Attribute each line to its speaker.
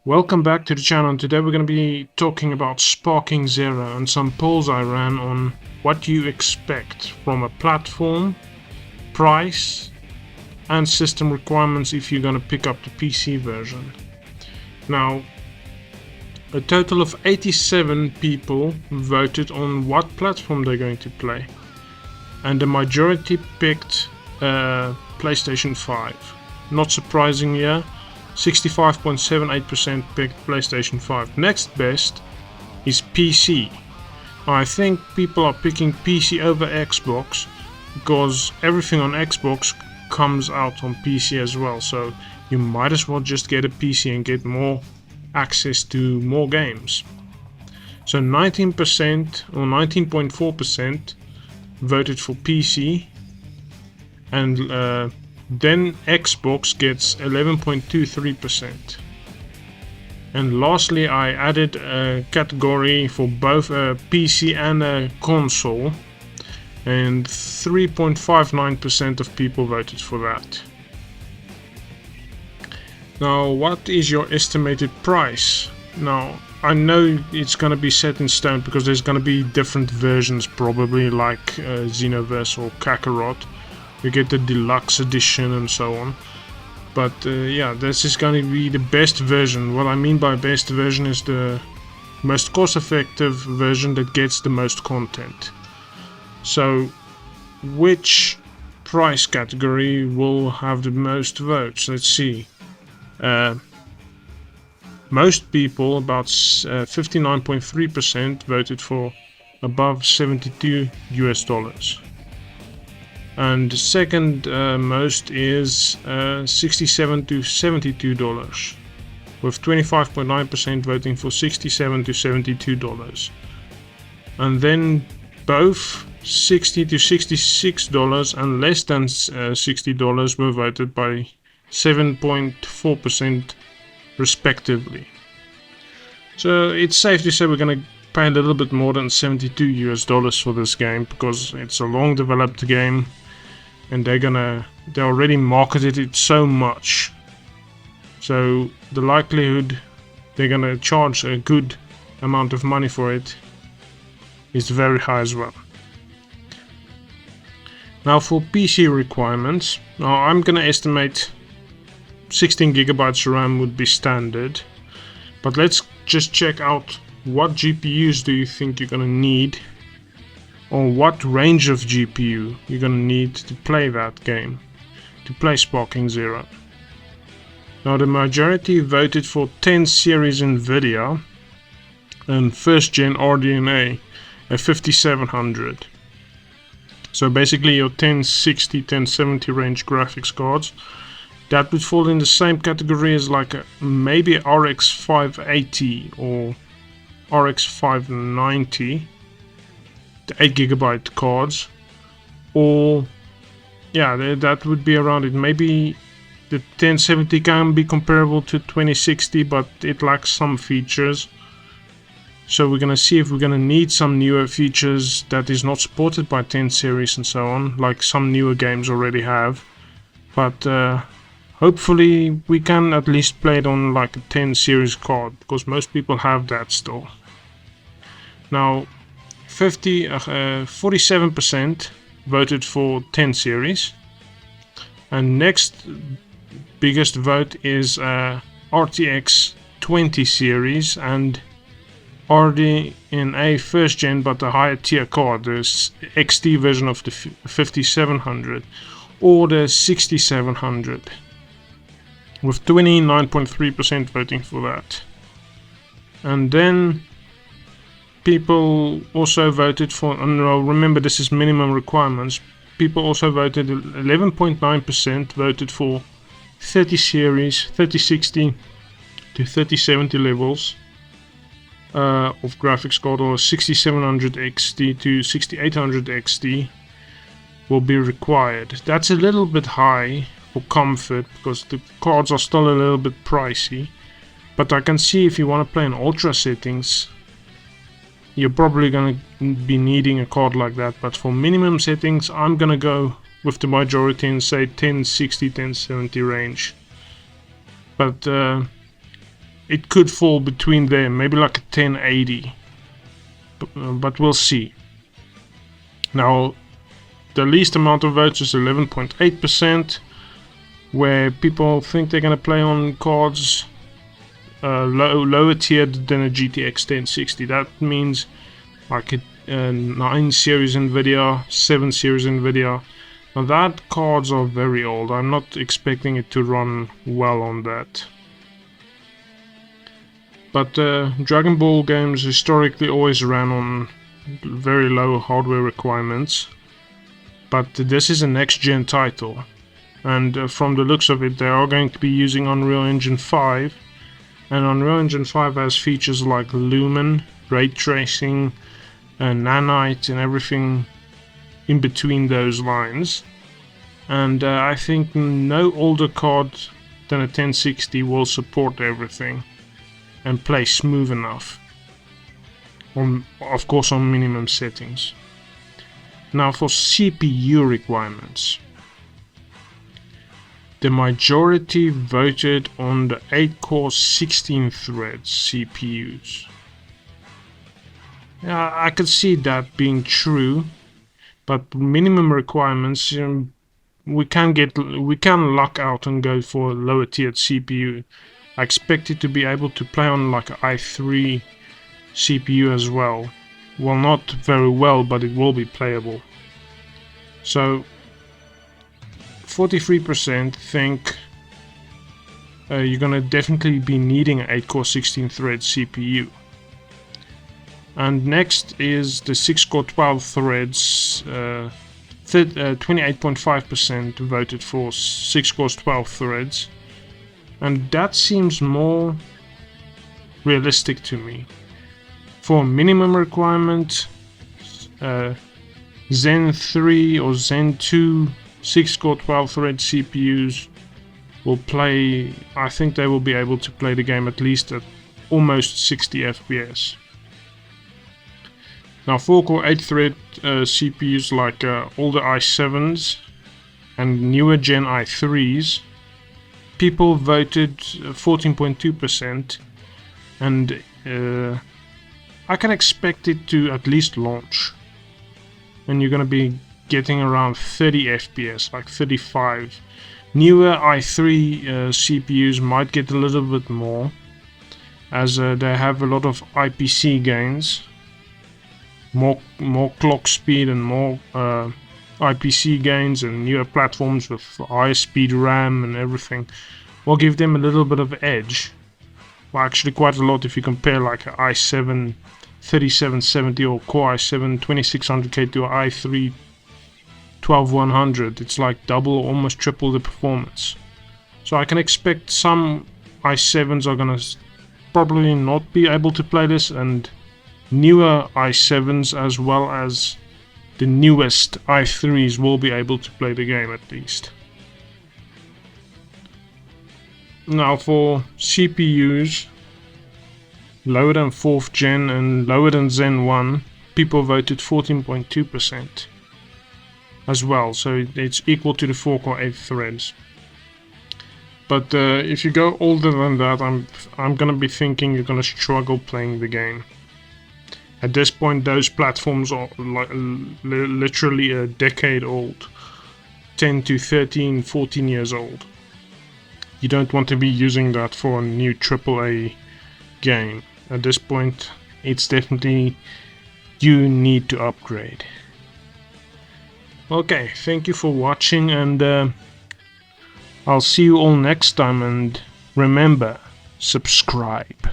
Speaker 1: Welcome back to the channel, and today we're going to be talking about Sparking Zero and some polls I ran on what you expect from a platform, price and system requirements if you're going to pick up the PC version. Now, a total of 87 people voted on what platform they're going to play, and the majority picked PlayStation 5. Not surprising here. 65.78% picked PlayStation 5. Next best is PC. I think people are picking PC over Xbox because everything on Xbox comes out on PC as well, so you might as well just get a PC and get more access to more games. So 19% or 19.4% voted for PC, and then Xbox gets 11.23%. And lastly, I added a category for both a PC and a console, and 3.59% of people voted for that. Now, what is your estimated price? Now, I know it's going to be set in stone because there's going to be different versions, probably like Xenoverse or Kakarot. You get the deluxe edition and so on, but yeah, this is going to be the best version. What I mean by best version is the most cost-effective version that gets the most content. So which price category will have the most votes? Let's see. Most people, about 59.3%, voted for above $72. And second most is $67 to $72, with 25.9% voting for $67 to $72. And then both $60 to $66 and less than $60 were voted by 7.4% respectively. So it's safe to say we're going to pay a little bit more than $72 for this game, because it's a long developed game. And they already marketed it so much, so the likelihood they're gonna charge a good amount of money for it is very high as well. Now for PC requirements, now I'm gonna estimate 16 gigabytes of RAM would be standard, but let's just check out what GPUs do you think you're gonna need, or what range of GPU you're gonna need to play that game, to play Sparking Zero. Now the majority voted for 10 series NVIDIA and first gen RDNA at 5700. So basically your 1060, 1070 range graphics cards. That would fall in the same category as like maybe RX 580 or RX 590. The 8GB cards, or yeah, that would be around it. Maybe the 1070 can be comparable to 2060, but it lacks some features. So we're gonna see if we're gonna need some newer features that is not supported by 10 series and so on, like some newer games already have. But hopefully we can at least play it on like a 10 series card, because most people have that still. Now 47% voted for 10 series, and next biggest vote is RTX 20 series and RDNA first gen but a higher tier card, the XT version of the 5700 or the 6700, with 29.3% voting for that. And then people also voted for, and remember this is minimum requirements, people also voted, 11.9% voted for 30 series, 3060 to 3070 levels of graphics card, or 6700 XT to 6800 XT will be required. That's a little bit high for comfort because the cards are still a little bit pricey, but I can see if you want to play in ultra settings you're probably gonna be needing a card like that. But for minimum settings, I'm gonna go with the majority and say 1060, 1070 range. But it could fall between there, maybe like a 1080, but we'll see. Now, the least amount of votes is 11.8%, where people think they're going to play on cards lower tiered than a GTX 1060. That means like a 9 series NVIDIA, 7 series NVIDIA. Now that cards are very old. I'm not expecting it to run well on that. But Dragon Ball games historically always ran on very low hardware requirements. But this is a next-gen title. And from the looks of it, they are going to be using Unreal Engine 5. And Unreal Engine 5 has features like Lumen, Ray Tracing, Nanite, and everything in between those lines. And I think no older card than a 1060 will support everything and play smooth enough. Of course on minimum settings. Now for CPU requirements. The majority voted on the 8-core 16-thread CPUs. Yeah, I could see that being true, but minimum requirements, we can luck out and go for a lower tiered CPU. I expect it to be able to play on like an i3 CPU as well. Well, not very well, but it will be playable. So 43% think you're gonna definitely be needing an 8-core 16-thread CPU. And next is the 6-core 12 threads. 28.5% voted for 6-core 12 threads, and that seems more realistic to me. For minimum requirement, Zen 3 or Zen 2 6-core 12 thread CPUs will play. I think they will be able to play the game at least at almost 60 FPS. Now 4-core 8-thread CPUs like older i7s and newer Gen i3s, people voted 14.2%, and I can expect it to at least launch. And you're going to be getting around 30 FPS, like 35. Newer i3 CPUs might get a little bit more, as they have a lot of IPC gains. More clock speed and more IPC gains, and newer platforms with higher speed RAM and everything will give them a little bit of edge. Well, actually quite a lot if you compare like an i7 3770 or Core i7 2600K to an i3 12100. It's like double or almost triple the performance. So I can expect some i7s are gonna probably not be able to play this, and newer i7s as well as the newest i3s will be able to play the game at least. Now for CPUs lower than 4th gen and lower than Zen 1, people voted 14.2% as well, so it's equal to the 4-core 8 threads. But if you go older than that, I'm gonna be thinking you're gonna struggle playing the game. At this point, those platforms are like literally a decade old, 10 to 13, 14 years old. You don't want to be using that for a new AAA game. At this point, it's definitely you need to upgrade. Okay, thank you for watching, and I'll see you all next time, and remember, subscribe.